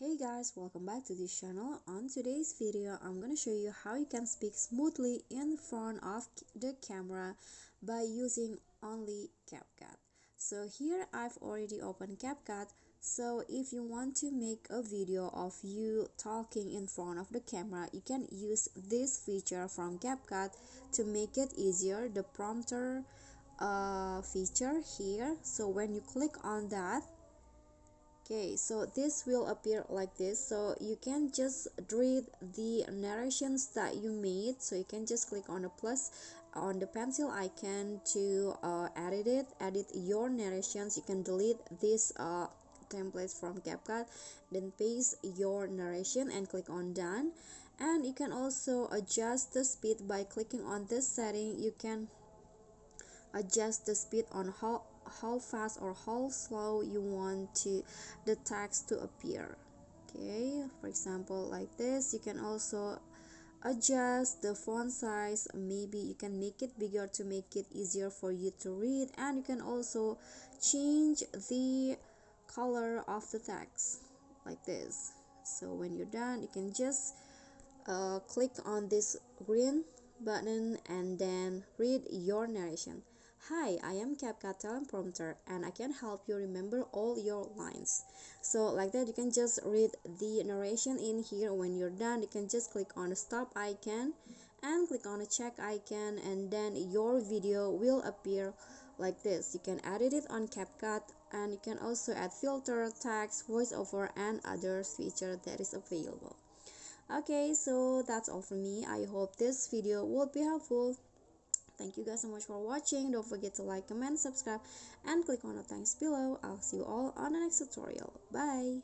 Hey guys, welcome back to this channel. On today's video, I'm gonna show you how you can speak smoothly in front of the camera by using only CapCut. So here I've already opened CapCut. So if you want to make a video of you talking in front of the camera, you can use this feature from CapCut to make it easier. The prompter feature here. So when you click on that, okay, so this will appear like this, so you can just read the narrations that you made. So you can just click on the plus on the pencil icon to edit your narrations. You can delete this templates from CapCut, then paste your narration and click on done. And you can also adjust the speed by clicking on this setting. You can adjust the speed on how fast or how slow you want to the text to appear. Okay, for example like this. You can also adjust the font size. Maybe you can make it bigger to make it easier for you to read, and you can also change the color of the text like this. So when you're done, you can just click on this green button and then read your narration. Hi, I am CapCut teleprompter and I can help you remember all your lines. So like that, you can just read the narration in here. When you're done, you can just click on the stop icon and click on the check icon, and then your video will appear like this. You can edit it on CapCut, and you can also add filter, text, voiceover, and other feature that is available. Okay, so that's all from me. I hope this video will be helpful. Thank you guys so much for watching. Don't forget to like, comment, subscribe, and click on the thanks below. I'll see you all on the next tutorial. Bye.